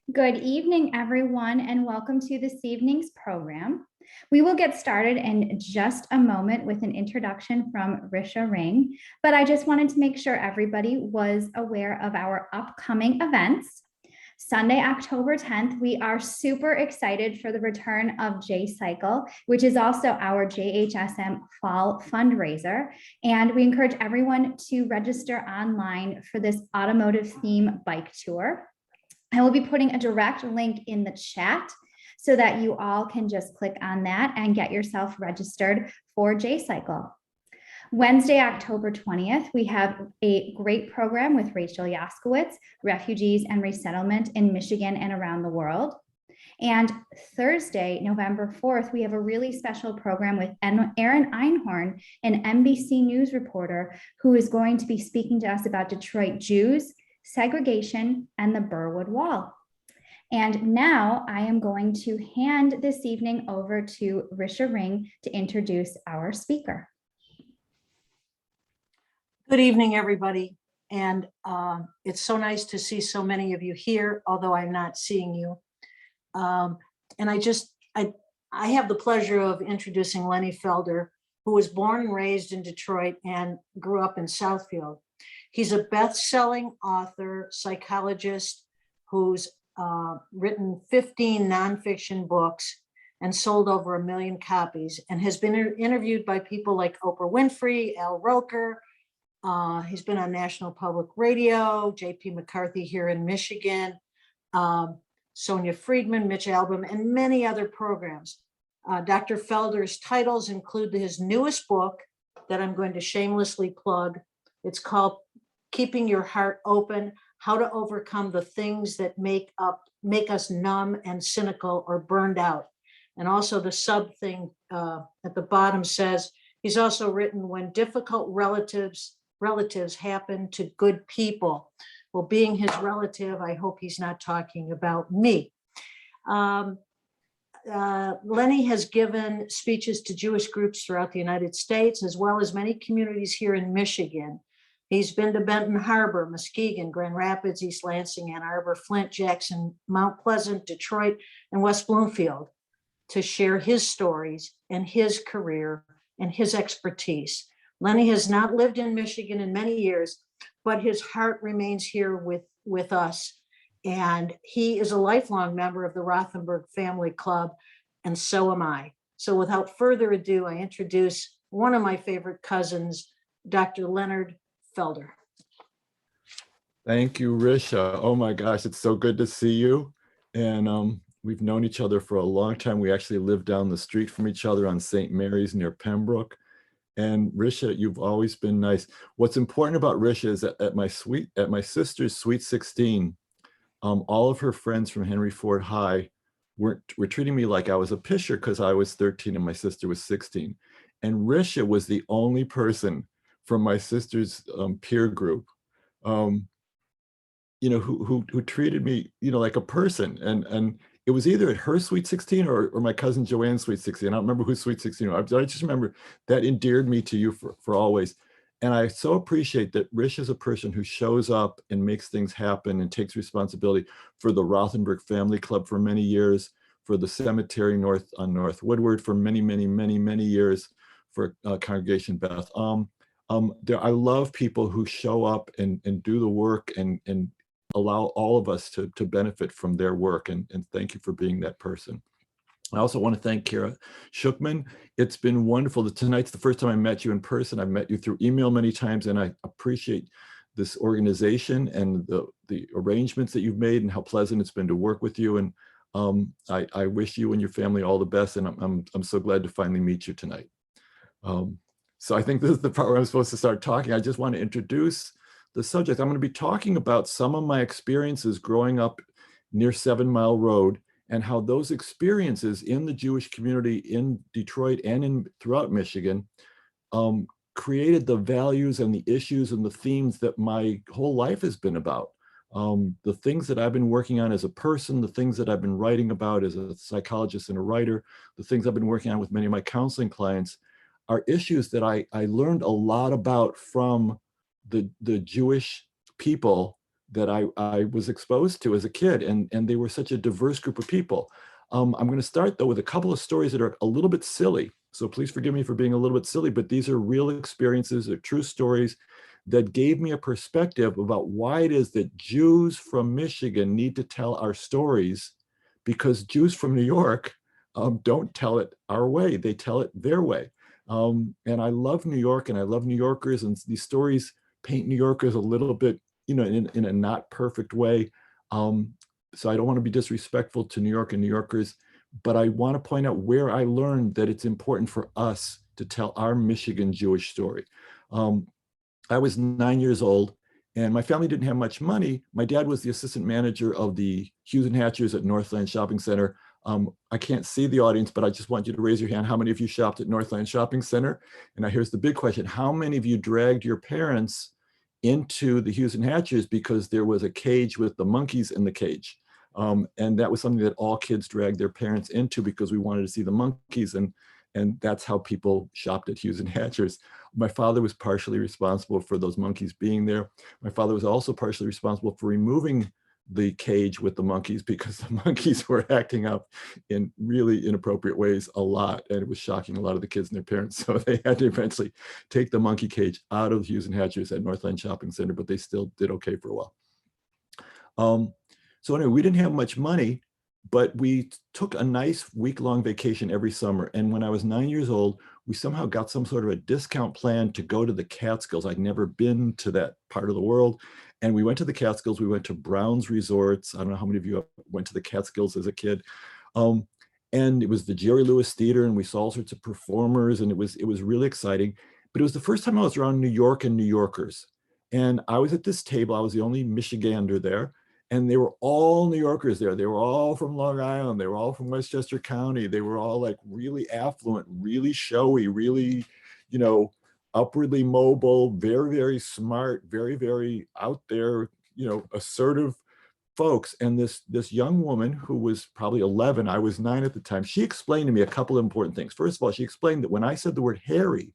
Good evening, everyone, and welcome to this evening's program. We will get started in just a moment with an introduction from Risha Ring, but I just wanted to make sure everybody was aware of our upcoming events. Sunday, October 10th, we are super excited for the return of J Cycle, which is also our JHSM fall fundraiser. And we encourage everyone to register online for this automotive theme bike tour. I will be putting a direct link in the chat so that you all can just click on that and get yourself registered for J Cycle. Wednesday, October 20th, we have a great program with Rachel Yaskowitz, Refugees and Resettlement in Michigan and around the world. And Thursday, November 4th, we have a really special program with Aaron Einhorn, an NBC News reporter, who is going to be speaking to us about Detroit Jews, segregation, and the Burwood Wall. And now I am going to hand this evening over to Risha Ring to introduce our speaker. Good evening, everybody. And it's so nice to see so many of you here, although I'm not seeing you. And I have the pleasure of introducing Lenny Felder, who was born and raised in Detroit and grew up in Southfield. He's a best-selling author, psychologist, who's written 15 nonfiction books and sold over 1 million copies, and has been interviewed by people like Oprah Winfrey, Al Roker. He's been on National Public Radio, J.P. McCarthy here in Michigan, Sonia Friedman, Mitch Albom, and many other programs. Dr. Felder's titles include his newest book that I'm going to shamelessly plug. It's called Keeping Your Heart Open: How to Overcome the Things That Make Us Numb and Cynical or Burned Out. And also the sub thing at the bottom says he's also written When Difficult Relatives Happen to Good People. Well, being his relative, I hope he's not talking about me. Lenny has given speeches to Jewish groups throughout the United States, as well as many communities here in Michigan. He's been to Benton Harbor, Muskegon, Grand Rapids, East Lansing, Ann Arbor, Flint, Jackson, Mount Pleasant, Detroit, and West Bloomfield to share his stories and his career and his expertise. Lenny has not lived in Michigan in many years, but his heart remains here with us. And he is a lifelong member of the Rothenberg Family Club, and so am I. So without further ado, I introduce one of my favorite cousins, Dr. Leonard Felder. Thank you, Risha. Oh my gosh, it's so good to see you. And we've known each other for a long time. We actually live down the street from each other on St. Mary's near Pembroke. And Risha, you've always been nice. What's important about Risha is that at my sister's Sweet 16, all of her friends from Henry Ford High were treating me like I was a pisher because I was 13 and my sister was 16. And Risha was the only person from my sister's peer group, who treated me, like a person. And it was either at her Sweet 16 or my cousin Joanne's Sweet 16. I don't remember whose Sweet 16 was. I just remember that endeared me to you for always. And I so appreciate that Rish is a person who shows up and makes things happen and takes responsibility for the Rothenberg Family Club for many years, for the cemetery on North Woodward for many, many, many, many years, for Congregation Beth. I love people who show up and do the work and allow all of us to benefit from their work. And thank you for being that person. I also want to thank Kara Shookman. It's been wonderful. Tonight's the first time I met you in person. I've met you through email many times, and I appreciate this organization and the arrangements that you've made and how pleasant it's been to work with you. And I wish you and your family all the best, and I'm so glad to finally meet you tonight. So I think this is the part where I'm supposed to start talking. I just want to introduce the subject. I'm going to be talking about some of my experiences growing up near 7 Mile Road, and how those experiences in the Jewish community in Detroit and throughout Michigan created the values and the issues and the themes that my whole life has been about. The things that I've been working on as a person, the things that I've been writing about as a psychologist and a writer, the things I've been working on with many of my counseling clients are issues that I learned a lot about from the Jewish people that I was exposed to as a kid, and they were such a diverse group of people. I'm going to start though with a couple of stories that are a little bit silly. So please forgive me for being a little bit silly, but these are real experiences, they're true stories that gave me a perspective about why it is that Jews from Michigan need to tell our stories, because Jews from New York don't tell it our way, they tell it their way. And I love New York and I love New Yorkers, and these stories paint New Yorkers a little bit, you know, in a not perfect way. So I don't want to be disrespectful to New York and New Yorkers, but I want to point out where I learned that it's important for us to tell our Michigan Jewish story. I was 9 years old and my family didn't have much money. My dad was the assistant manager of the Hughes and Hatchers at Northland Shopping Center. I can't see the audience, but I just want you to raise your hand. How many of you shopped at Northland Shopping Center? And now here's the big question. How many of you dragged your parents into the Hughes and Hatchers because there was a cage with the monkeys in the cage? And that was something that all kids dragged their parents into because we wanted to see the monkeys, and that's how people shopped at Hughes and Hatchers. My father was partially responsible for those monkeys being there. My father was also partially responsible for removing the cage with the monkeys because the monkeys were acting up in really inappropriate ways a lot, and it was shocking a lot of the kids and their parents. So they had to eventually take the monkey cage out of Hughes and Hatchers at Northland Shopping Center, but they still did okay for a while. So anyway, we didn't have much money, but we took a nice week-long vacation every summer. And when I was 9 years old, we somehow got some sort of a discount plan to go to the Catskills. I'd never been to that part of the world. And we went to the Catskills. We went to Brown's Resorts. I don't know how many of you went to the Catskills as a kid. And it was the Jerry Lewis Theater, and we saw all sorts of performers, and it was really exciting. But it was the first time I was around New York and New Yorkers. And I was at this table. I was the only Michigander there. And they were all New Yorkers there. They were all from Long Island. They were all from Westchester County. They were all like really affluent, really showy, really, you know, upwardly mobile, very, very smart, very, very out there, you know, assertive folks. And this young woman who was probably 11, I was 9 at the time, she explained to me a couple of important things. First of all, she explained that when I said the word Harry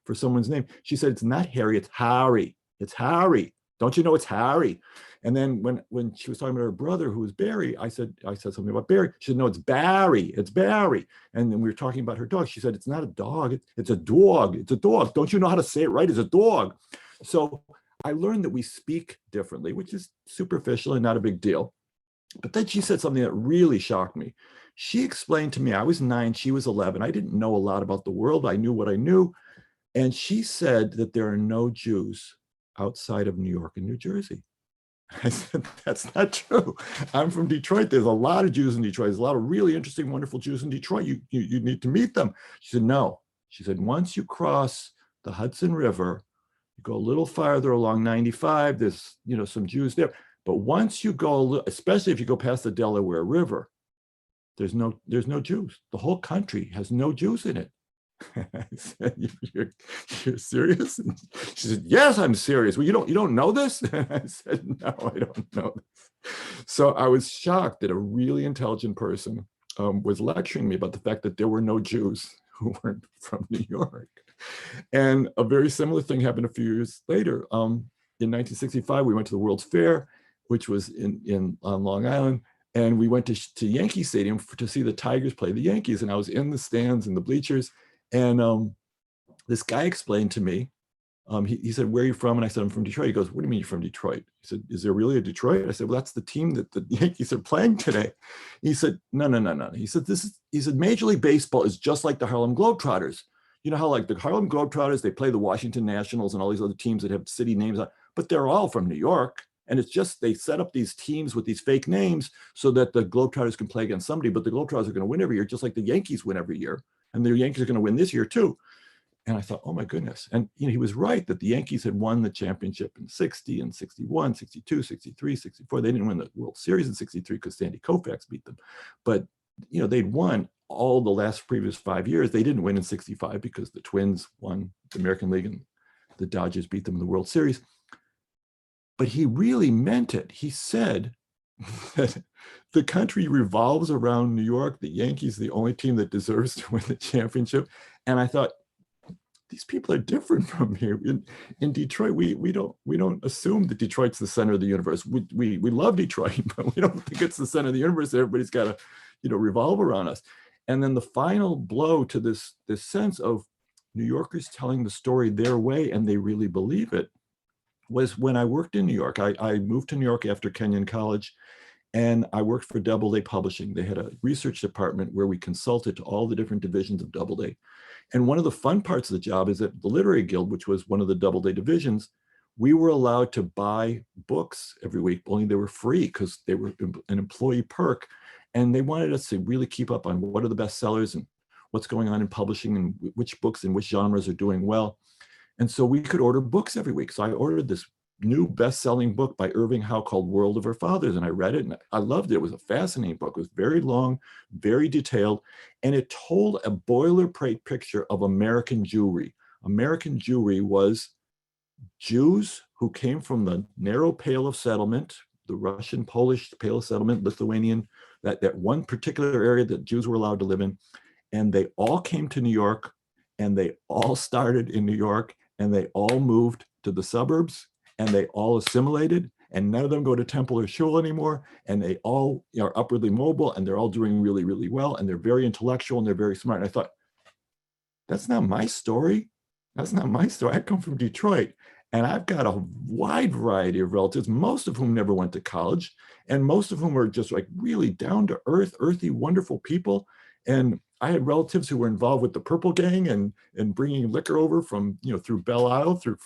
for someone's name, she said, it's not Harry, it's Harry. It's Harry. Don't you know it's Harry? And then when she was talking about her brother, who was Barry, I said something about Barry. She said, no, it's Barry. It's Barry. And then we were talking about her dog. She said, it's not a dog. It's a dog. It's a dog. Don't you know how to say it right? It's a dog. So I learned that we speak differently, which is superficial and not a big deal. But then she said something that really shocked me. She explained to me, I was 9, she was 11. I didn't know a lot about the world. I knew what I knew. And she said that there are no Jews outside of New York and New Jersey. I said, that's not true. I'm from Detroit. There's a lot of Jews in Detroit. There's a lot of really interesting, wonderful Jews in Detroit. You need to meet them. She said, no. She said, once you cross the Hudson River, you go a little farther along 95, there's, you know, some Jews there. But once you go, especially if you go past the Delaware River, there's no Jews. The whole country has no Jews in it. I said, you're serious? And she said, yes, I'm serious. Well, you don't know this? I said, no, I don't know this. So I was shocked that a really intelligent person was lecturing me about the fact that there were no Jews who weren't from New York. And a very similar thing happened a few years later. In 1965, we went to the World's Fair, which was on Long Island. And we went to Yankee Stadium to see the Tigers play the Yankees. And I was in the stands in the bleachers. And this guy explained to me, he said, where are you from? And I said, I'm from Detroit. He goes, what do you mean you're from Detroit? He said, is there really a Detroit? I said, well, that's the team that the Yankees are playing today. He said, no. He said, Major League Baseball is just like the Harlem Globetrotters. You know how like the Harlem Globetrotters, they play the Washington Nationals and all these other teams that have city names, but they're all from New York. And it's just, they set up these teams with these fake names so that the Globetrotters can play against somebody, but the Globetrotters are going to win every year, just like the Yankees win every year. And the Yankees are going to win this year too. And I thought, oh my goodness. And you know, he was right that the Yankees had won the championship in 60 and 61, 62, 63, 64. They didn't win the World Series in 63 because Sandy Koufax beat them. But you know, they'd won all the last previous 5 years. They didn't win in 65 because the Twins won the American League and the Dodgers beat them in the World Series. But he really meant it. He said that the country revolves around New York. The Yankees are the only team that deserves to win the championship. And I thought, these people are different from here. In Detroit, we don't assume that Detroit's the center of the universe. We love Detroit, but we don't think it's the center of the universe. Everybody's got to, revolve around us. And then the final blow to this sense of New Yorkers telling the story their way, and they really believe it, was when I worked in New York. I moved to New York after Kenyon College, and I worked for Doubleday Publishing. They had a research department where we consulted to all the different divisions of Doubleday. And one of the fun parts of the job is that the Literary Guild, which was one of the Doubleday divisions, we were allowed to buy books every week, only they were free because they were an employee perk. And they wanted us to really keep up on what are the best sellers and what's going on in publishing and which books and which genres are doing well. And so we could order books every week. So I ordered this new best-selling book by Irving Howe called World of Our Fathers, and I read it and I loved it. It was a fascinating book. It was very long, very detailed, and it told a boilerplate picture of American Jewry. American Jewry was Jews who came from the narrow Pale of Settlement, the Russian, Polish Pale of Settlement, Lithuanian, that one particular area that Jews were allowed to live in. And they all came to New York, and they all started in New York, and they all moved to the suburbs, and they all assimilated, and none of them go to temple or shul anymore, and they all are upwardly mobile, and they're all doing really, really well, and they're very intellectual, and they're very smart. And I thought, that's not my story. That's not my story. I come from Detroit, and I've got a wide variety of relatives, most of whom never went to college, and most of whom are just like really down to earth, earthy, wonderful people. And I had relatives who were involved with the Purple Gang and bringing liquor over from, through Belle Isle, through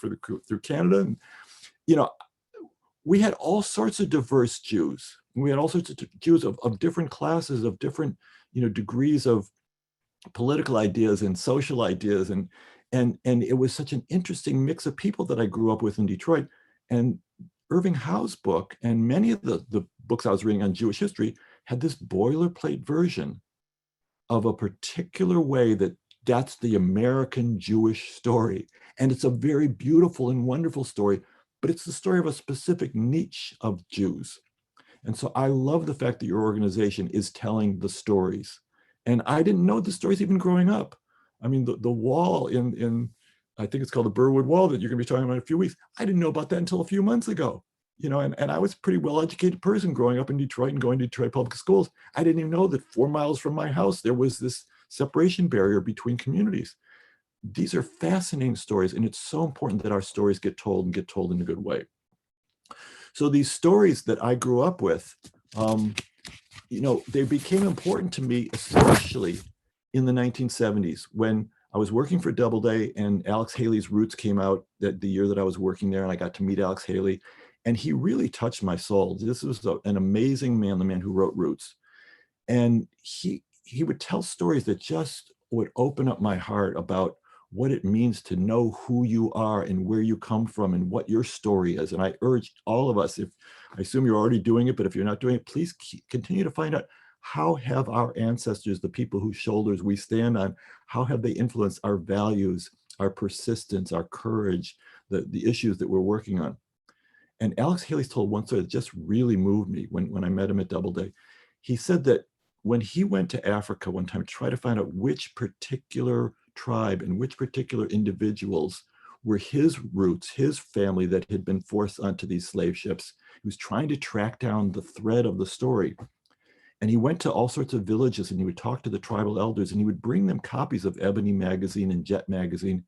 Canada. And, we had all sorts of diverse Jews. We had all sorts of Jews of different classes, of different, degrees of political ideas and social ideas. And it was such an interesting mix of people that I grew up with in Detroit. And Irving Howe's book and many of the books I was reading on Jewish history had this boilerplate version of a particular way that's the American Jewish story. And it's a very beautiful and wonderful story, but it's the story of a specific niche of Jews. And so I love the fact that your organization is telling the stories. And I didn't know the stories even growing up. I mean, the wall in I think it's called the Burwood Wall that you're going to be talking about in a few weeks. I didn't know about that until a few months ago. And I was a pretty well-educated person growing up in Detroit and going to Detroit public schools. I didn't even know that 4 miles from my house, there was this separation barrier between communities. These are fascinating stories, and it's so important that our stories get told and get told in a good way. So these stories that I grew up with, they became important to me, especially in the 1970s when I was working for Doubleday and Alex Haley's Roots came out the year that I was working there, and I got to meet Alex Haley. And he really touched my soul. This was an amazing man, the man who wrote Roots. And he would tell stories that just would open up my heart about what it means to know who you are and where you come from and what your story is. And I urge all of us, I assume you're already doing it, but if you're not doing it, please continue to find out how have our ancestors, the people whose shoulders we stand on, how have they influenced our values, our persistence, our courage, the issues that we're working on. And Alex Haley's told one story that just really moved me when I met him at Doubleday. He said that when he went to Africa one time to try to find out which particular tribe and which particular individuals were his roots, his family that had been forced onto these slave ships, he was trying to track down the thread of the story. And he went to all sorts of villages and he would talk to the tribal elders and he would bring them copies of Ebony magazine and Jet magazine.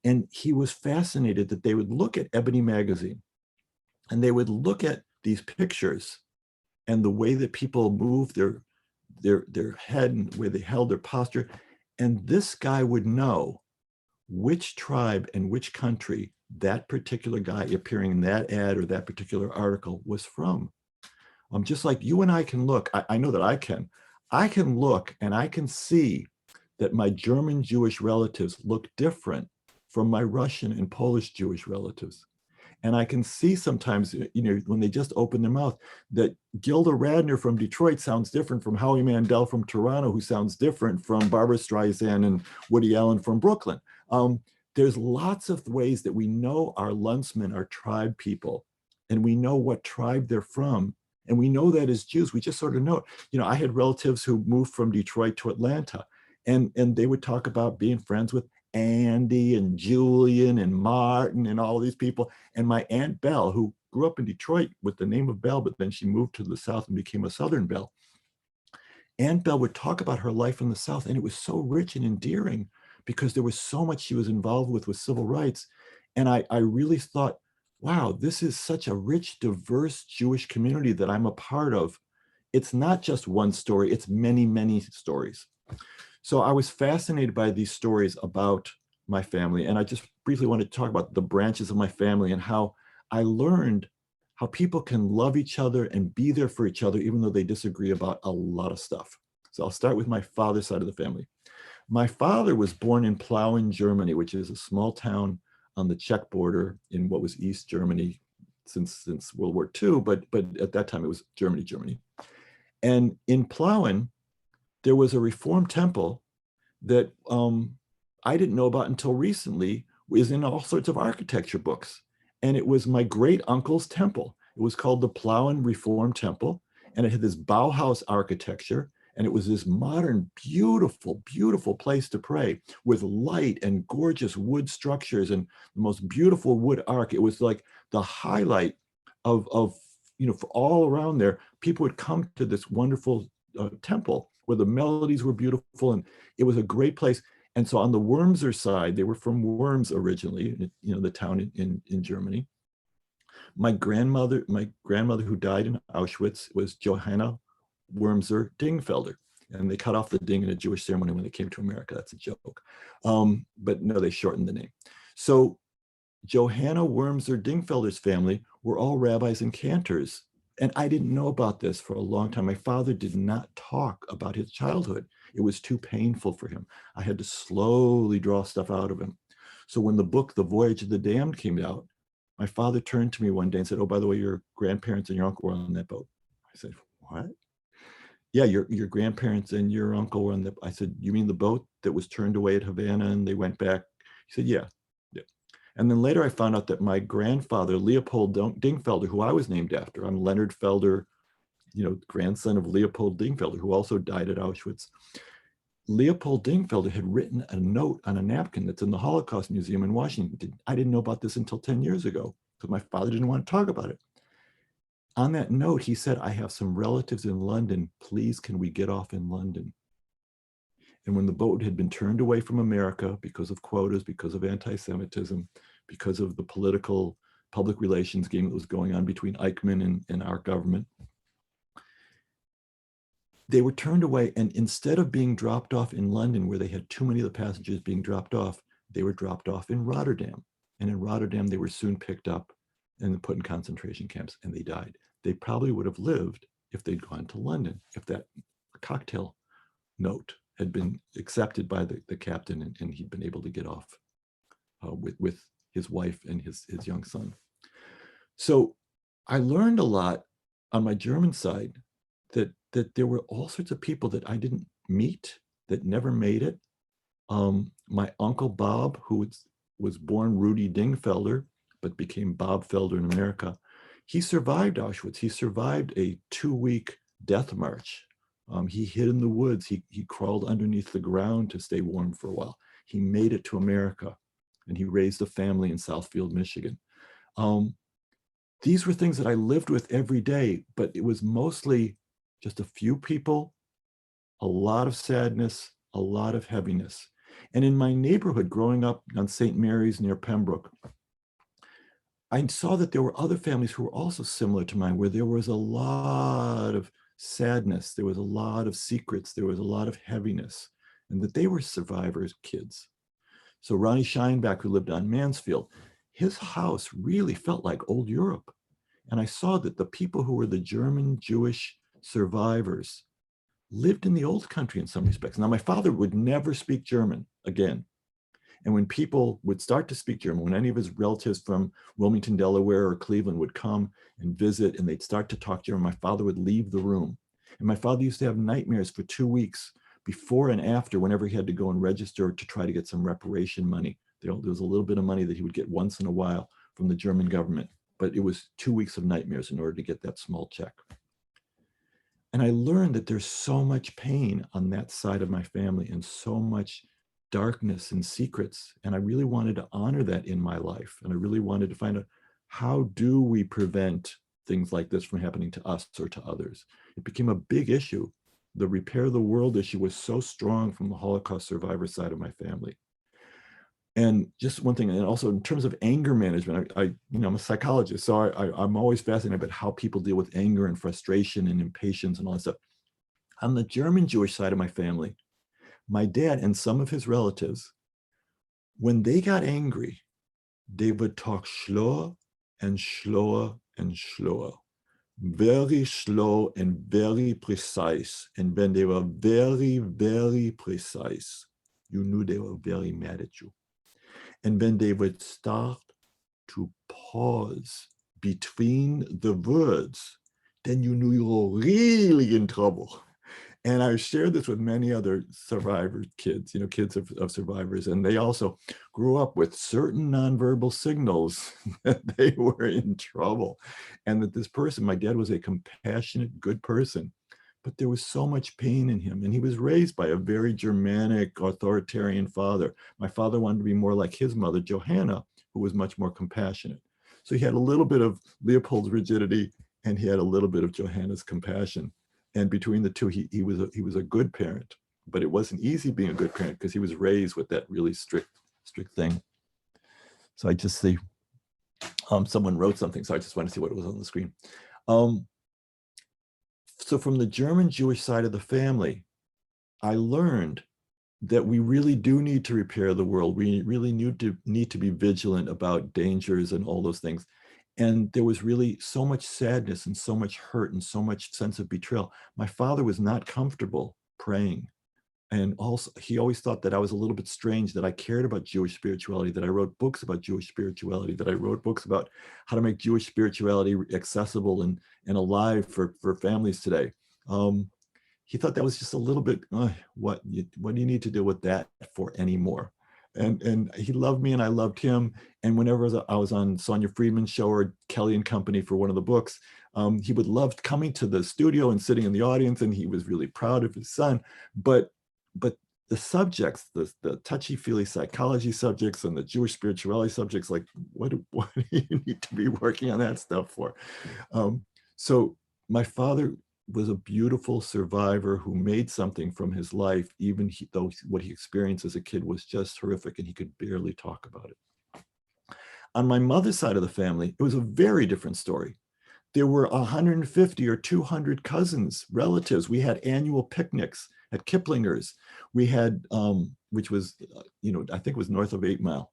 And he was fascinated that they would look at Ebony magazine and they would look at these pictures and the way that people moved their head and the way they held their posture. And this guy would know which tribe and which country that particular guy appearing in that ad or that particular article was from. Just like you and I can look, I know that I can look and I can see that my German Jewish relatives look different from my Russian and Polish Jewish relatives. And I can see sometimes, when they just open their mouth, that Gilda Radner from Detroit sounds different from Howie Mandel from Toronto, who sounds different from Barbara Streisand and Woody Allen from Brooklyn. There's lots of ways that we know our Lunsmen are tribe people, and we know what tribe they're from. And we know that as Jews, we just sort of know. I had relatives who moved from Detroit to Atlanta, and they would talk about being friends with Andy and Julian and Martin and all these people. And my Aunt Belle, who grew up in Detroit with the name of Belle, but then she moved to the South and became a Southern Belle. Aunt Belle would talk about her life in the South, and it was so rich and endearing because there was so much she was involved with civil rights. And I really thought, wow, this is such a rich, diverse Jewish community that I'm a part of. It's not just one story, it's many, many stories. So I was fascinated by these stories about my family. And I just briefly wanted to talk about the branches of my family and how I learned how people can love each other and be there for each other, even though they disagree about a lot of stuff. So I'll start with my father's side of the family. My father was born in Plauen, Germany, which is a small town on the Czech border in what was East Germany since World War II, but at that time it was Germany. And in Plauen, there was a Reformed temple that I didn't know about until recently, was in all sorts of architecture books. And it was my great uncle's temple. It was called the Plauen Reformed Temple, and it had this Bauhaus architecture, and it was this modern, beautiful, beautiful place to pray with light and gorgeous wood structures and the most beautiful wood arch. It was like the highlight of for all around there, people would come to this wonderful temple where the melodies were beautiful, and it was a great place. And so on the Wormser side, they were from Worms originally, the town in Germany. My grandmother who died in Auschwitz was Johanna Wormser Dingfelder. And they cut off the ding in a Jewish ceremony when they came to America. That's a joke. But no, they shortened the name. So Johanna Wormser Dingfelder's family were all rabbis and cantors. And I didn't know about this for a long time. My father did not talk about his childhood. It was too painful for him. I had to slowly draw stuff out of him. So when the book, The Voyage of the Damned, came out, my father turned to me one day and said, "Oh, by the way, your grandparents and your uncle were on that boat." I said, "What?" "Yeah, your grandparents and your uncle were on the," I said, "You mean the boat that was turned away at Havana and they went back?" He said, "Yeah." And then later I found out that my grandfather, Leopold Dingfelder, who I was named after, I'm Leonard Felder, grandson of Leopold Dingfelder, who also died at Auschwitz. Leopold Dingfelder had written a note on a napkin that's in the Holocaust Museum in Washington. I didn't know about this until 10 years ago because my father didn't want to talk about it. On that note, he said, "I have some relatives in London. Please, can we get off in London?" And when the boat had been turned away from America because of quotas, because of anti-Semitism, because of the political public relations game that was going on between Eichmann and our government, they were turned away. And instead of being dropped off in London, where they had too many of the passengers being dropped off, they were dropped off in Rotterdam. And in Rotterdam, they were soon picked up and put in concentration camps, and they died. They probably would have lived if they'd gone to London, if that cocktail note had been accepted by the captain and he'd been able to get off with his wife and his young son. So I learned a lot on my German side that there were all sorts of people that I didn't meet, that never made it. My uncle Bob, who was born Rudy Dingfelder, but became Bob Felder in America, he survived Auschwitz. He survived a 2-week death march. He hid in the woods. He crawled underneath the ground to stay warm for a while. He made it to America, and he raised a family in Southfield, Michigan. These were things that I lived with every day, but it was mostly just a few people, a lot of sadness, a lot of heaviness. And in my neighborhood, growing up on St. Mary's near Pembroke, I saw that there were other families who were also similar to mine, where there was a lot of sadness, there was a lot of secrets, there was a lot of heaviness, and that they were survivors' kids. So Ronnie Scheinbach, who lived on Mansfield, his house really felt like old Europe. And I saw that the people who were the German Jewish survivors lived in the old country in some respects. Now, my father would never speak German again. And when people would start to speak German, when any of his relatives from Wilmington, Delaware or Cleveland would come and visit and they'd start to talk German, my father would leave the room. And my father used to have nightmares for 2 weeks before and after, whenever he had to go and register to try to get some reparation money. There was a little bit of money that he would get once in a while from the German government, but it was 2 weeks of nightmares in order to get that small check. And I learned that there's so much pain on that side of my family and so much darkness and secrets. And I really wanted to honor that in my life. And I really wanted to find out, how do we prevent things like this from happening to us or to others? It became a big issue. The repair the world issue was so strong from the Holocaust survivor side of my family. And just one thing, and also in terms of anger management, I'm a psychologist, so I'm always fascinated about how people deal with anger and frustration and impatience and all that stuff. On the German Jewish side of my family, my dad and some of his relatives, when they got angry, they would talk slower and slower and slower, very slow and very precise. And when they were very, very precise, you knew they were very mad at you. And when they would start to pause between the words, then you knew you were really in trouble. And I shared this with many other survivor kids, kids of survivors, and they also grew up with certain nonverbal signals that they were in trouble. And that this person, my dad, was a compassionate, good person, but there was so much pain in him. And he was raised by a very Germanic, authoritarian father. My father wanted to be more like his mother, Johanna, who was much more compassionate. So he had a little bit of Leopold's rigidity, and he had a little bit of Johanna's compassion. And between the two, he was a good parent, but it wasn't easy being a good parent because he was raised with that really strict thing. So I just see someone wrote something, so I just wanted to see what was on the screen. So from the German Jewish side of the family, I learned that we really do need to repair the world. We really need to be vigilant about dangers and all those things. And there was really so much sadness and so much hurt and so much sense of betrayal. My father was not comfortable praying. And also, he always thought that I was a little bit strange, that I cared about Jewish spirituality, that I wrote books about Jewish spirituality, that I wrote books about how to make Jewish spirituality accessible and alive for families today. He thought that was just a little bit, what do you need to deal with that for anymore? And he loved me and I loved him. And whenever I was on Sonia Friedman's show or Kelly and Company for one of the books, he would love coming to the studio and sitting in the audience, and he was really proud of his son. But the subjects, the touchy-feely psychology subjects and the Jewish spirituality subjects, like what do you need to be working on that stuff for? So my father was a beautiful survivor who made something from his life, even though what he experienced as a kid was just horrific and he could barely talk about it. On my mother's side of the family, it was a very different story. There were 150 or 200 cousins, relatives. We had annual picnics at Kiplinger's. We had, which was, I think it was north of 8 Mile,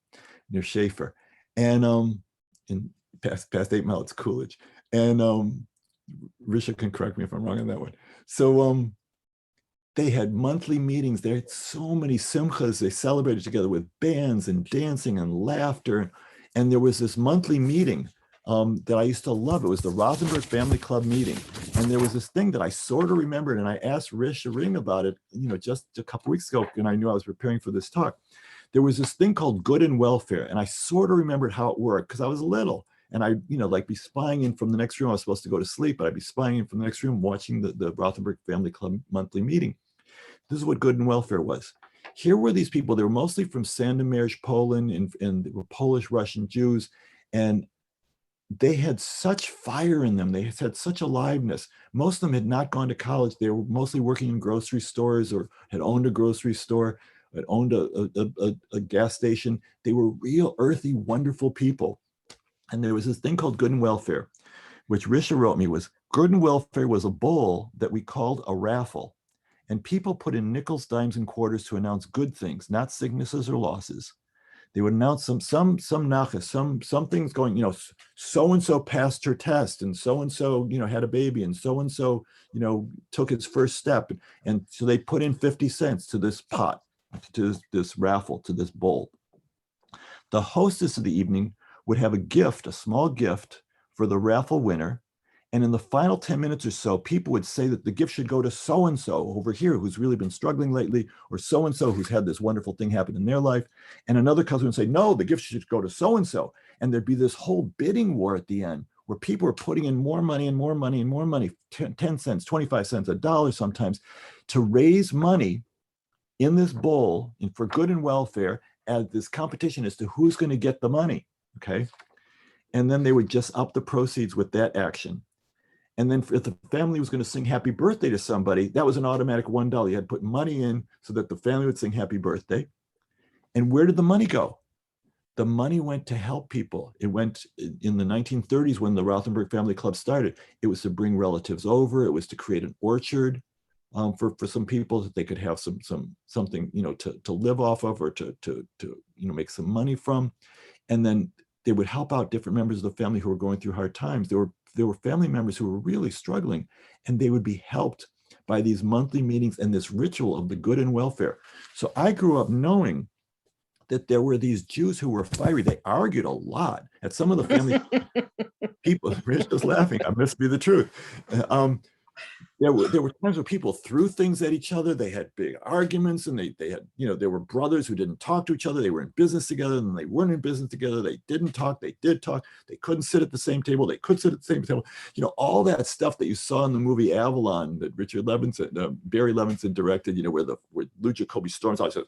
near Schaefer. And in past 8 Mile, it's Coolidge. And Risha can correct me if I'm wrong on that one. So they had monthly meetings. They had so many simchas. They celebrated together with bands and dancing and laughter. And there was this monthly meeting that I used to love. It was the Rothenberg Family Club meeting. And there was this thing that I sort of remembered, and I asked Risha Ring about it, just a couple weeks ago, and I knew I was preparing for this talk. There was this thing called good and welfare, and I sort of remembered how it worked because I was little. And I, like be spying in from the next room. I was supposed to go to sleep, but I'd be spying in from the next room, watching the Rothenberg Family Club monthly meeting. This is what good and welfare was. Here were these people. They were mostly from Sandomierz, Poland, and they were Polish, Russian Jews. And they had such fire in them. They had such aliveness. Most of them had not gone to college. They were mostly working in grocery stores or had owned a grocery store, had owned a gas station. They were real earthy, wonderful people. And there was this thing called good and welfare, which Risha wrote me was, good and welfare was a bowl that we called a raffle. And people put in nickels, dimes, and quarters to announce good things, not sicknesses or losses. They would announce some nachas, some things going, so-and-so passed her test, and so-and-so, had a baby, and so-and-so, took his first step. And so they put in 50 cents to this pot, to this raffle, to this bowl. The hostess of the evening would have a small gift for the raffle winner. And in the final 10 minutes or so, people would say that the gift should go to so-and-so over here who's really been struggling lately, or so-and-so who's had this wonderful thing happen in their life. And another cousin would say, no, the gift should go to so-and-so. And there'd be this whole bidding war at the end where people were putting in more money and more money and more money, 10 cents, 25 cents, $1 sometimes, to raise money in this bowl and for good and welfare as this competition as to who's going to get the money. Okay. And then they would just up the proceeds with that action. And then if the family was going to sing happy birthday to somebody, that was an automatic $1. You had to put money in so that the family would sing happy birthday. And where did the money go? The money went to help people. It went in the 1930s when the Rothenberg Family Club started. It was to bring relatives over. It was to create an orchard for some people that they could have something, you know, to live off of or to you know, make some money from. And then they would help out different members of the family who were going through hard times. There were family members who were really struggling, and they would be helped by these monthly meetings and this ritual of the good and welfare. So I grew up knowing that there were these Jews who were fiery. They argued a lot. At some of the family people, Rich is laughing, I must be the truth. There were times where people threw things at each other. They had big arguments, and they had, you know, there were brothers who didn't talk to each other. They were in business together, and they weren't in business together. They didn't talk. They did talk. They couldn't sit at the same table. They could sit at the same table. You know, all that stuff that you saw in the movie Avalon that Richard Levinson, Barry Levinson directed. You know, where Lou Jacoby storms out and says,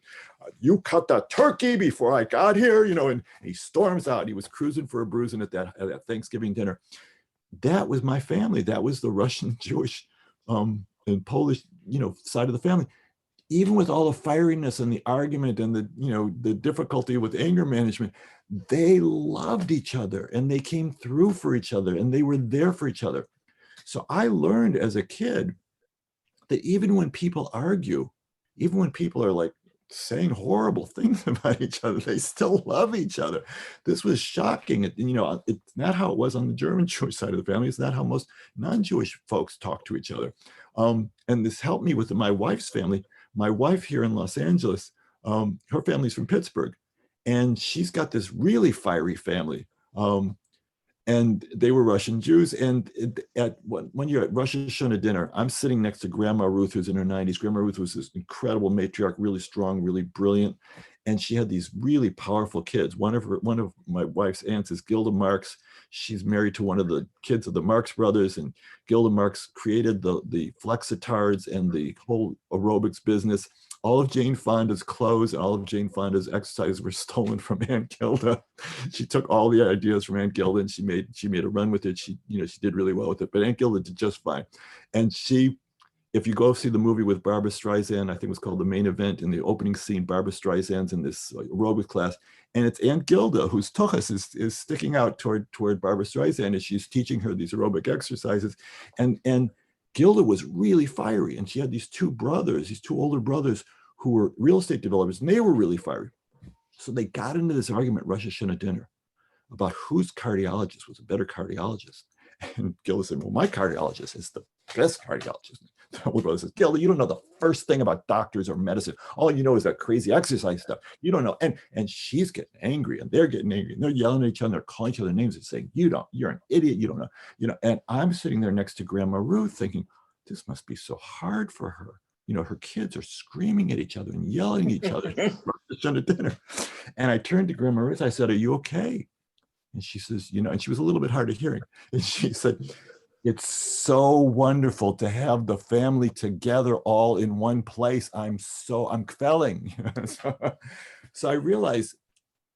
"You cut the turkey before I got here." You know, and he storms out. He was cruising for a bruising at that Thanksgiving dinner. That was my family. That was the Russian Jewish and Polish, you know, side of the family. Even with all the fieriness and the argument and the, you know, the difficulty with anger management, they loved each other and they came through for each other and they were there for each other. So I learned as a kid that even when people argue, even when people are like saying horrible things about each other, they still love each other. This was shocking. You know, it's not how it was on the German Jewish side of the family. It's not how most non-Jewish folks talk to each other. And this helped me with my wife's family. My wife here in Los Angeles, her family's from Pittsburgh, and she's got this really fiery family. And they were Russian Jews. And when you're at Rosh Hashanah dinner, I'm sitting next to Grandma Ruth, who's in her 90s. Grandma Ruth was this incredible matriarch, really strong, really brilliant. And she had these really powerful kids. One of my wife's aunts is Gilda Marx. She's married to one of the kids of the Marx brothers. And Gilda Marx created the Flexitards and the whole aerobics business. All of Jane Fonda's clothes and all of Jane Fonda's exercises were stolen from Aunt Gilda. She took all the ideas from Aunt Gilda and she made a run with it. She did really well with it, but Aunt Gilda did just fine. And if you go see the movie with Barbara Streisand, I think it was called The Main Event, in the opening scene, Barbara Streisand's in this aerobics class, and it's Aunt Gilda whose tuchus is sticking out toward Barbara Streisand as she's teaching her these aerobic exercises. And Gilda was really fiery, and she had these two older brothers who were real estate developers, and they were really fiery. So they got into this argument at Rosh Hashanah dinner about whose cardiologist was a better cardiologist. And Gilda said, "Well, my cardiologist is the best cardiologist." The older brother says, "Gilda, you don't know the first thing about doctors or medicine. All you know is that crazy exercise stuff. You don't know." And she's getting angry, and they're getting angry, and they're yelling at each other, they're calling each other names and saying, "You're an idiot, you don't know." And I'm sitting there next to Grandma Ruth thinking, this must be so hard for her. Her kids are screaming at each other and yelling at each other at dinner. And I turned to Grandma Ruth, I said, "Are you okay?" And she says, and she was a little bit hard of hearing. And she said, "It's so wonderful to have the family together all in one place. I'm quelling." So I realized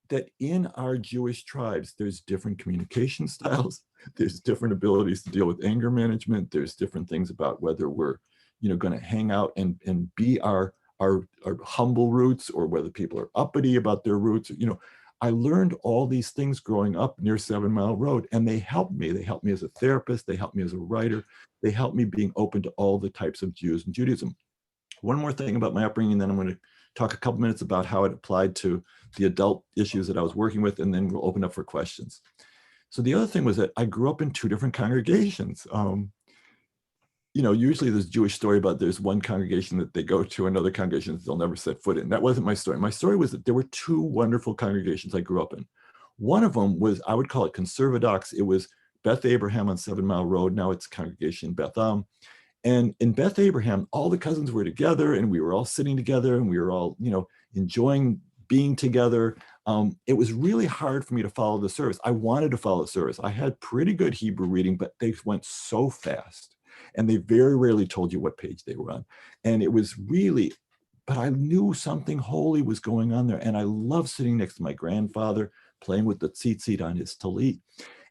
that in our Jewish tribes, there's different communication styles. There's different abilities to deal with anger management. There's different things about whether we're, going to hang out and be our humble roots, or whether people are uppity about their roots. I learned all these things growing up near 7 Mile Road, and they helped me. They helped me as a therapist. They helped me as a writer. They helped me being open to all the types of Jews and Judaism. One more thing about my upbringing, then I'm going to talk a couple minutes about how it applied to the adult issues that I was working with, and then we'll open up for questions. So the other thing was that I grew up in two different congregations. Usually there's a Jewish story about there's one congregation that they go to, another congregation that they'll never set foot in. That wasn't my story. My story was that there were two wonderful congregations I grew up in. One of them was, I would call it conservadox. It was Beth Abraham on 7 Mile Road. Now it's congregation Beth Am. And in Beth Abraham, all the cousins were together, and we were all sitting together, and we were all, enjoying being together. It was really hard for me to follow the service. I wanted to follow the service. I had pretty good Hebrew reading, but they went so fast. And they very rarely told you what page they were on. And it was really but I knew something holy was going on there. And I love sitting next to my grandfather, playing with the tzitzit on his talit.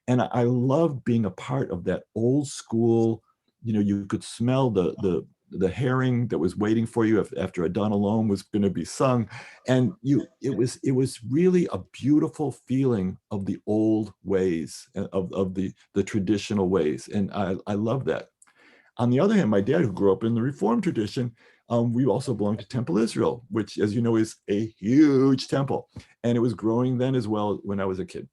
And I loved being a part of that old school, you could smell the herring that was waiting for you after Adon Alone was going to be sung. And it was really a beautiful feeling of the old ways, of the traditional ways. And I love that. On the other hand, my dad, who grew up in the Reform tradition, we also belonged to Temple Israel, which, as you know, is a huge temple. And it was growing then as well when I was a kid.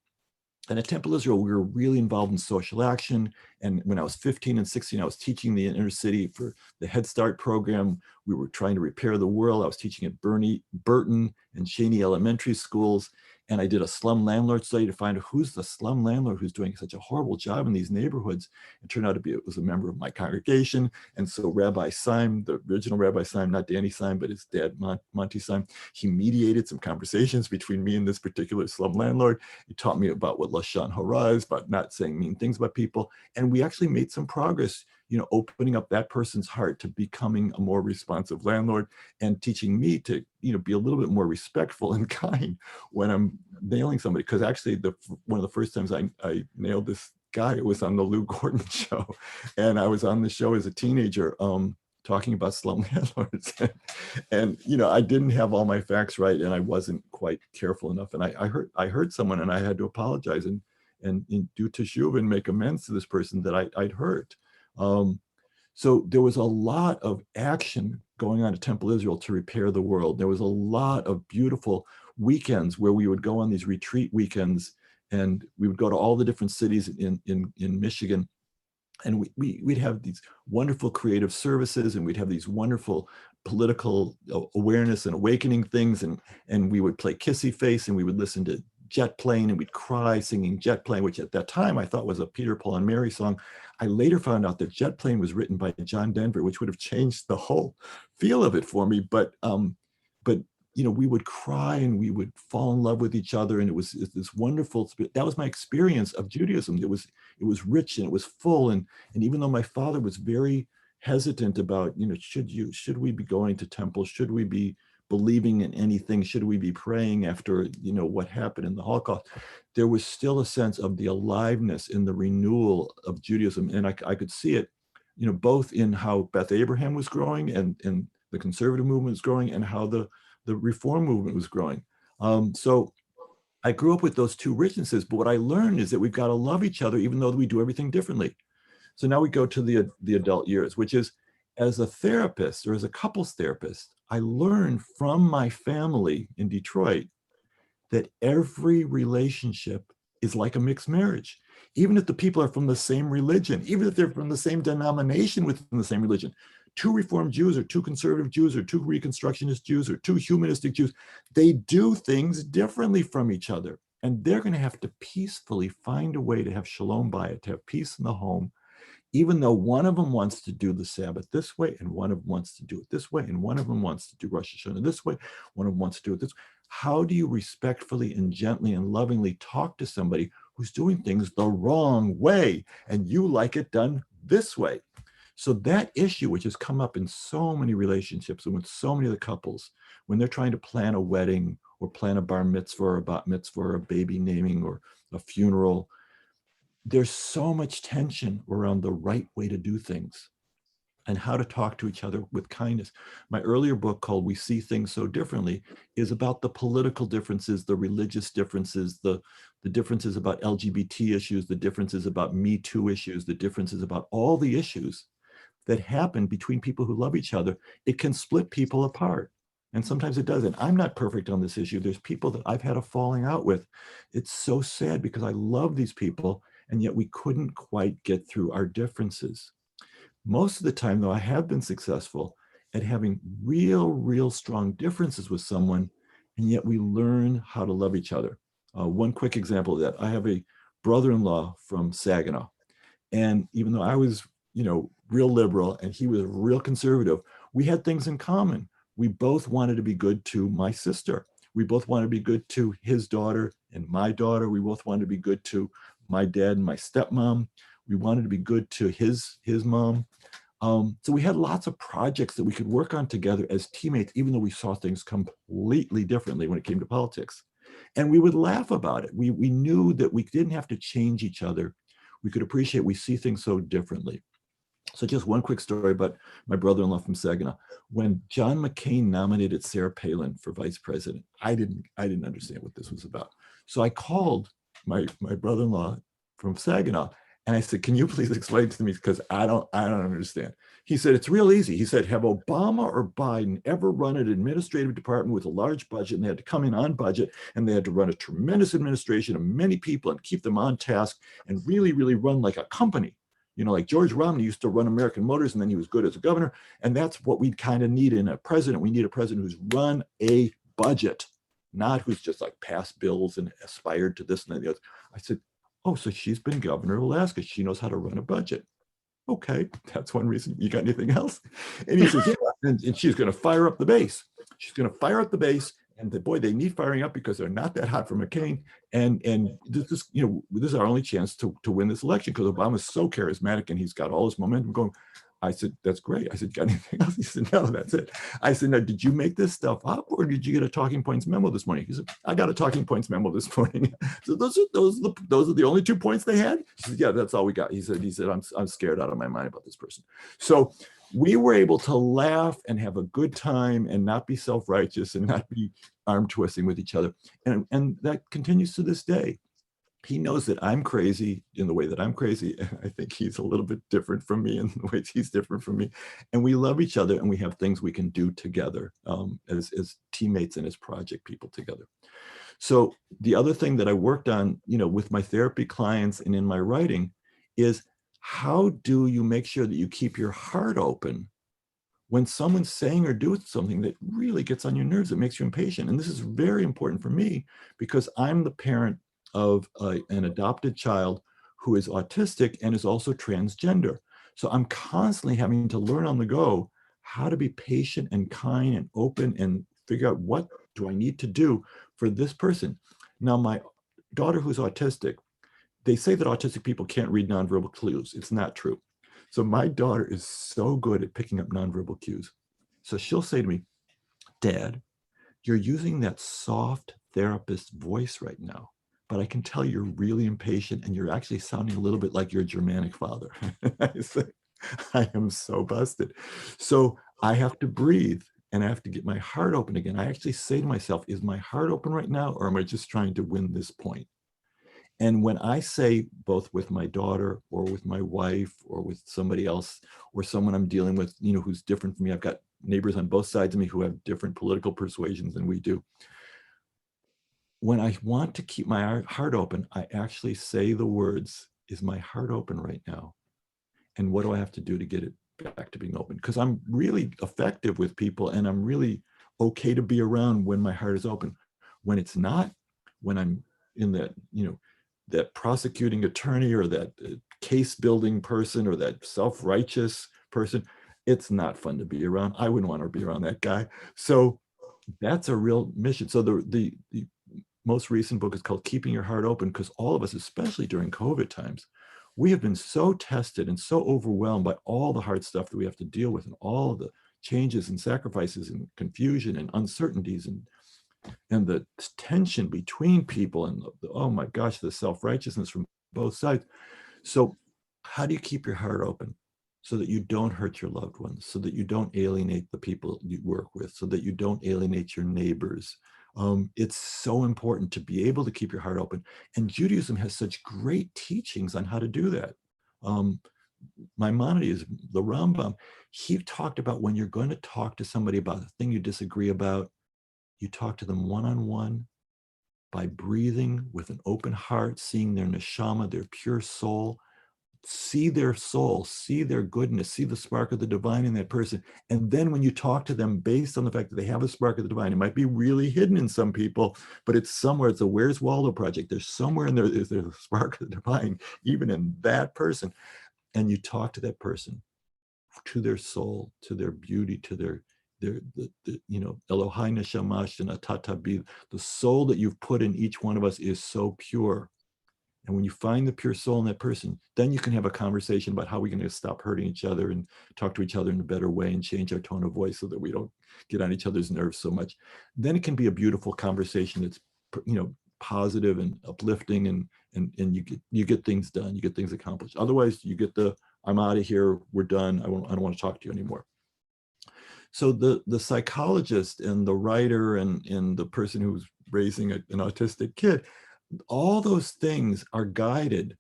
And at Temple Israel, we were really involved in social action. And when I was 15 and 16, I was teaching the inner city for the Head Start program. We were trying to repair the world. I was teaching at Burton and Cheney elementary schools. And I did a slum landlord study to find out who's the slum landlord who's doing such a horrible job in these neighborhoods. It turned out it was a member of my congregation. And so Rabbi Syme, the original Rabbi Syme, not Danny Syme, but his dad, Monty Syme, he mediated some conversations between me and this particular slum landlord. He taught me about what Lashon Hara is, about not saying mean things about people. And we actually made some progress, opening up that person's heart to becoming a more responsive landlord, and teaching me to, be a little bit more respectful and kind when I'm nailing somebody. Because actually, one of the first times I nailed this guy, it was on the Lou Gordon show. And I was on the show as a teenager, talking about slum landlords. And I didn't have all my facts right, and I wasn't quite careful enough. And I hurt someone, and I had to apologize and do teshuvah and make amends to this person that I'd hurt. So there was a lot of action going on at Temple Israel to repair the world. There was a lot of beautiful weekends where we would go on these retreat weekends, and we would go to all the different cities in Michigan. And we'd have these wonderful creative services, and we'd have these wonderful political awareness and awakening things. And we would play Kissy Face, and we would listen to Jet Plane, and we'd cry singing Jet Plane, which at that time I thought was a Peter, Paul, and Mary song. I later found out that Jet Plane was written by John Denver, which would have changed the whole feel of it for me. But we would cry, and we would fall in love with each other, and it was this wonderful. That was my experience of Judaism. It was rich, and it was full, and even though my father was very hesitant about, should we be going to temple? Should we be believing in anything? Should we be praying after, what happened in the Holocaust? There was still a sense of the aliveness in the renewal of Judaism. And I could see it, both in how Beth Abraham was growing, and the conservative movement was growing, and how the reform movement was growing. So I grew up with those two richnesses, but what I learned is that we've got to love each other, even though we do everything differently. So now we go to the adult years, which is, as a therapist or as a couples therapist, I learned from my family in Detroit that every relationship is like a mixed marriage. Even if the people are from the same religion, even if they're from the same denomination within the same religion, two Reformed Jews or two conservative Jews or two Reconstructionist Jews or two humanistic Jews, they do things differently from each other. And they're going to have to peacefully find a way to have shalom bayit, to have peace in the home, even though one of them wants to do the Sabbath this way, and one of them wants to do it this way, and one of them wants to do Rosh Hashanah this way, one of them wants to do it this way. How do you respectfully and gently and lovingly talk to somebody who's doing things the wrong way, and you like it done this way? So that issue, which has come up in so many relationships and with so many of the couples, when they're trying to plan a wedding or plan a bar mitzvah or a bat mitzvah or a baby naming or a funeral, there's so much tension around the right way to do things and how to talk to each other with kindness. My earlier book, called We See Things So Differently, is about the political differences, the religious differences, the differences about LGBT issues, the differences about Me Too issues, the differences about all the issues that happen between people who love each other. It can split people apart. And sometimes it doesn't. I'm not perfect on this issue. There's people that I've had a falling out with. It's so sad because I love these people, and yet we couldn't quite get through our differences. Most of the time, though, I have been successful at having real strong differences with someone, and yet we learn how to love each other. One quick example of that, I have a brother-in-law from Saginaw. And even though I was, real liberal and he was real conservative, we had things in common. We both wanted to be good to my sister. We both wanted to be good to his daughter and my daughter. We both wanted to be good to my dad and my stepmom. We wanted to be good to his mom. So we had lots of projects that we could work on together as teammates, even though we saw things completely differently when it came to politics. And we would laugh about it. We knew that we didn't have to change each other. We could appreciate we see things so differently. So just one quick story about my brother-in-law from Saginaw. When John McCain nominated Sarah Palin for vice president, I didn't understand what this was about. So I called my brother-in-law from Saginaw and I said, can you please explain to me, because I don't understand. He said, it's real easy. He said, have Obama or Biden ever run an administrative department with a large budget, and they had to come in on budget, and they had to run a tremendous administration of many people and keep them on task and really, really run like a company. You know, like George Romney used to run American Motors, and then he was good as a governor. And that's what we kind of need in a president. We need a president who's run a budget, not who's just like passed bills and aspired to this and the other. I said, oh, so she's been governor of Alaska. She knows how to run a budget. Okay, that's one reason. You got anything else? And he says, yeah, and she's going to fire up the base. She's going to fire up the base. And boy, they need firing up because they're not that hot for McCain. And this is, you know, this is our only chance to win this election, because Obama's so charismatic and he's got all this momentum going. I said, that's great. I said, got anything else? He said, no, that's it. I said, no, did you make this stuff up, or did you get a talking points memo this morning? He said, I got a talking points memo this morning. So those are the only 2 points they had? He said, yeah, that's all we got. He said, I'm scared out of my mind about this person. So we were able to laugh and have a good time and not be self-righteous and not be arm twisting with each other. And that continues to this day. He knows that I'm crazy in the way that I'm crazy. I think he's a little bit different from me in the ways he's different from me. And we love each other, and we have things we can do together as teammates and as project people together. So the other thing that I worked on, you know, with my therapy clients and in my writing is, how do you make sure that you keep your heart open when someone's saying or doing something that really gets on your nerves, that makes you impatient? And this is very important for me, because I'm the parent of an adopted child who is autistic and is also transgender. So I'm constantly having to learn on the go how to be patient and kind and open and figure out, what do I need to do for this person? Now, my daughter who's autistic, they say that autistic people can't read nonverbal clues. It's not true. So my daughter is so good at picking up nonverbal cues. So she'll say to me, Dad, you're using that soft therapist voice right now, but I can tell you're really impatient and you're actually sounding a little bit like your Germanic father. I say, I am so busted. So I have to breathe and I have to get my heart open again. I actually say to myself, is my heart open right now, or am I just trying to win this point? And when I say, both with my daughter or with my wife or with somebody else or someone I'm dealing with, you know, who's different from me, I've got neighbors on both sides of me who have different political persuasions than we do. When I want to keep my heart open, I actually say the words, is my heart open right now? And what do I have to do to get it back to being open? Because I'm really effective with people and I'm really okay to be around when my heart is open. When it's not, when I'm in that, you know, that prosecuting attorney or that case building person or that self-righteous person, it's not fun to be around. I wouldn't want to be around that guy. So that's a real mission. So the most recent book is called Keeping Your Heart Open, because all of us, especially during COVID times, we have been so tested and so overwhelmed by all the hard stuff that we have to deal with and all of the changes and sacrifices and confusion and uncertainties and the tension between people and oh my gosh, the self-righteousness from both sides. So how do you keep your heart open so that you don't hurt your loved ones, so that you don't alienate the people you work with, so that you don't alienate your neighbors? It's so important to be able to keep your heart open. And Judaism has such great teachings on how to do that. Maimonides, the Rambam, he talked about when you're going to talk to somebody about a thing you disagree about, you talk to them one-on-one by breathing with an open heart, seeing their neshama, their pure soul, see their soul, see their goodness, see the spark of the divine in that person. And then when you talk to them based on the fact that they have a spark of the divine, it might be really hidden in some people, but it's somewhere. It's a Where's Waldo project. There's somewhere in there, there's a spark of the divine, even in that person. And you talk to that person, to their soul, to their beauty, to their you know, Elohai neshamash and atatabi, the soul that you've put in each one of us is so pure. And when you find the pure soul in that person, then you can have a conversation about how we're going to stop hurting each other and talk to each other in a better way and change our tone of voice so that we don't get on each other's nerves so much. Then it can be a beautiful conversation that's, positive and uplifting, and you get things done, you get things accomplished. Otherwise, you get the I'm out of here, we're done, I don't want to talk to you anymore. So the psychologist and the writer and the person who's raising an autistic kid, all those things are guided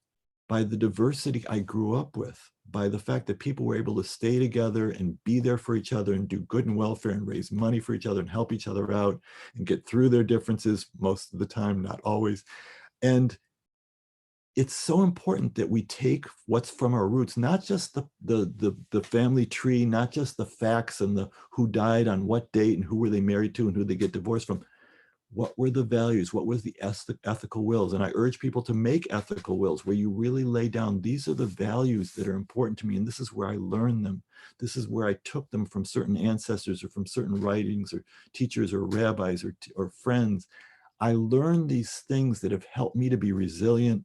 by the diversity I grew up with, by the fact that people were able to stay together and be there for each other and do good and welfare and raise money for each other and help each other out and get through their differences most of the time, not always. And it's so important that we take what's from our roots, not just the family tree, not just the facts and the who died on what date and who were they married to and who they get divorced from. What were the values? What was the ethical wills? And I urge people to make ethical wills where you really lay down, these are the values that are important to me. And this is where I learned them. This is where I took them from certain ancestors or from certain writings or teachers or rabbis or friends. I learned these things that have helped me to be resilient,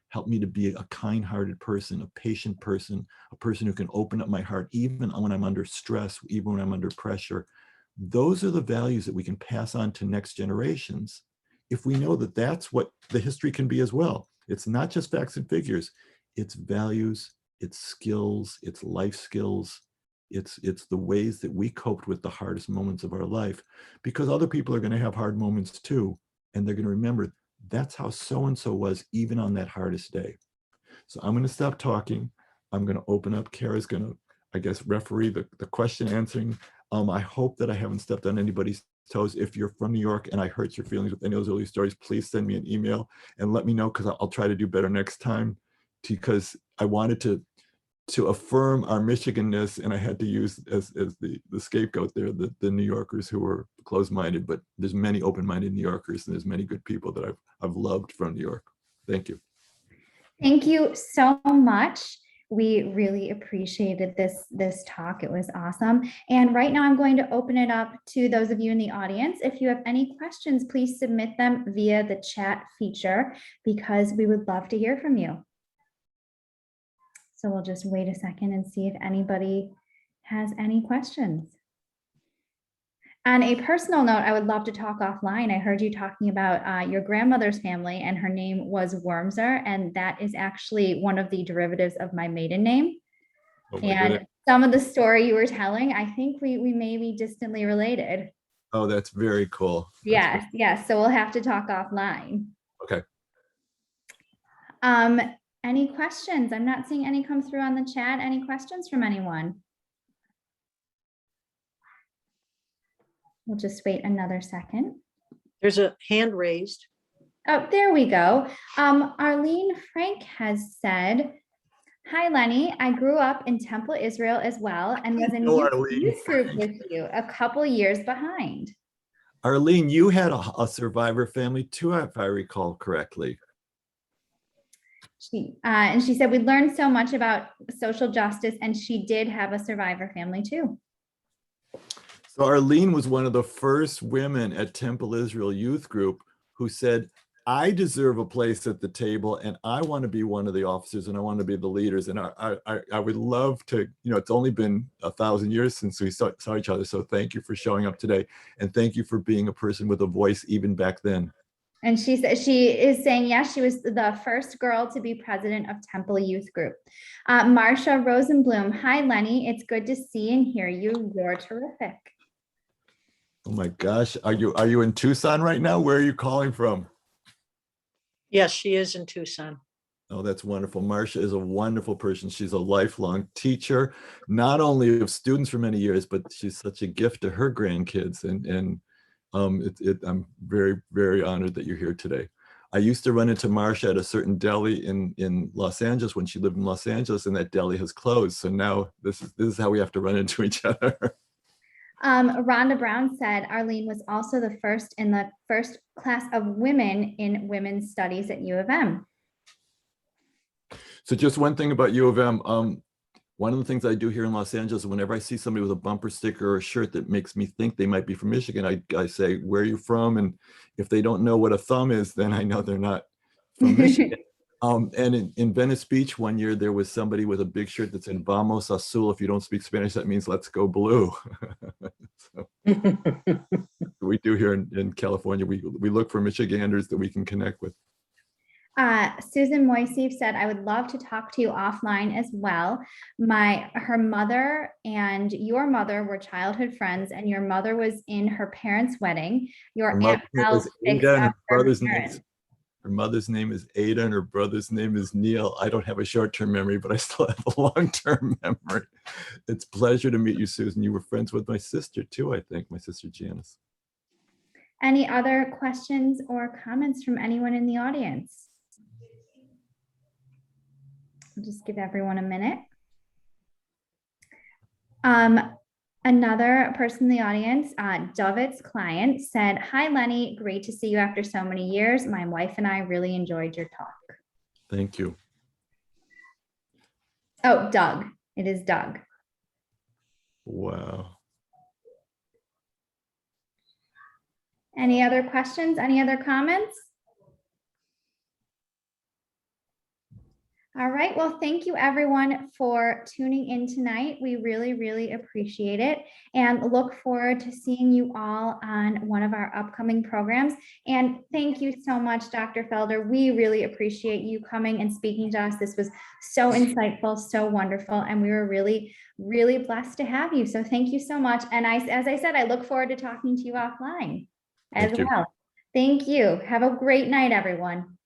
helped me to be a kind-hearted person, a patient person, a person who can open up my heart even when I'm under stress, even when I'm under pressure. Those are the values that we can pass on to next generations if we know that that's what the history can be as well. It's not just facts and figures, it's values, it's skills, it's life skills, it's the ways that we coped with the hardest moments of our life, because other people are going to have hard moments too, and they're going to remember that's how so-and-so was even on that hardest day. So I'm going to stop talking. I'm going to open up. Kara's going to, I guess, referee the question answering. I hope that I haven't stepped on anybody's toes. If you're from New York and I hurt your feelings with any of those early stories, please send me an email and let me know, because I'll try to do better next time, because I wanted to affirm our Michiganness, and I had to use as the scapegoat there, the New Yorkers who were closed-minded, but there's many open-minded New Yorkers and there's many good people that I've loved from New York. Thank you. Thank you so much. We really appreciated this talk. It was awesome. And right now I'm going to open it up to those of you in the audience. If you have any questions, please submit them via the chat feature, because we would love to hear from you. So we'll just wait a second and see if anybody has any questions. On a personal note, I would love to talk offline. I heard you talking about your grandmother's family, and her name was Wormser, and that is actually one of the derivatives of my maiden name. Oh my And goodness. some of the story you were telling, I think we may be distantly related. Oh, that's very cool. Yes, yes. So we'll have to talk offline. Okay. Any questions? I'm not seeing any come through on the chat. Any questions from anyone? We'll just wait another second. There's a hand raised. Oh, there we go. Arlene Frank has said, hi, Lenny. I grew up in Temple, Israel as well, and was in youth group with you, a couple years behind. Arlene, you had a survivor family too, if I recall correctly. And she said, we learned so much about social justice, and she did have a survivor family too. So Arlene was one of the first women at Temple Israel Youth Group who said, I deserve a place at the table, and I want to be one of the officers, and I want to be the leaders. And I would love to, it's only been 1,000 years since we saw each other. So thank you for showing up today. And thank you for being a person with a voice even back then. And she said, she is saying, yes, she was the first girl to be president of Temple Youth Group. Marsha Rosenblum, hi, Lenny. It's good to see and hear you. You're terrific. Oh my gosh. Are you in Tucson right now? Where are you calling from? Yes, she is in Tucson. Oh, that's wonderful. Marsha is a wonderful person. She's a lifelong teacher, not only of students for many years, but she's such a gift to her grandkids. And I'm very, very honored that you're here today. I used to run into Marsha at a certain deli in Los Angeles when she lived in Los Angeles, and that deli has closed. So now this is how we have to run into each other. Rhonda Brown said Arlene was also the first in the first class of women in women's studies at U of M. So just one thing about U of M. One of the things I do here in Los Angeles, whenever I see somebody with a bumper sticker or a shirt that makes me think they might be from Michigan, I say, where are you from? And if they don't know what a thumb is, then I know they're not from Michigan. And in Venice Beach one year, there was somebody with a big shirt that said "Vamos Azul." If you don't speak Spanish, that means "Let's go blue." So we do here in California. We look for Michiganders that we can connect with. Susan Moiseev said, I would love to talk to you offline as well. Her mother and your mother were childhood friends, and your mother was in her parents' wedding. Your Aunt Belle fixed up her parents. Her mother's name is Ada and her brother's name is Neil. I don't have a short-term memory, but I still have a long-term memory. It's a pleasure to meet you, Susan. You were friends with my sister too, I think, my sister Janice. Any other questions or comments from anyone in the audience? I'll just give everyone a minute. Another person in the audience, David's client, said, "Hi, Lenny. Great to see you after so many years. My wife and I really enjoyed your talk." Thank you. Oh, Doug. It is Doug. Wow. Any other questions? Any other comments? All right. Well, thank you everyone for tuning in tonight. We really, really appreciate it and look forward to seeing you all on one of our upcoming programs. And thank you so much, Dr. Felder. We really appreciate you coming and speaking to us. This was so insightful, so wonderful, and we were really, really blessed to have you. So thank you so much. And as I said, I look forward to talking to you offline as well. Thank you. Have a great night, everyone.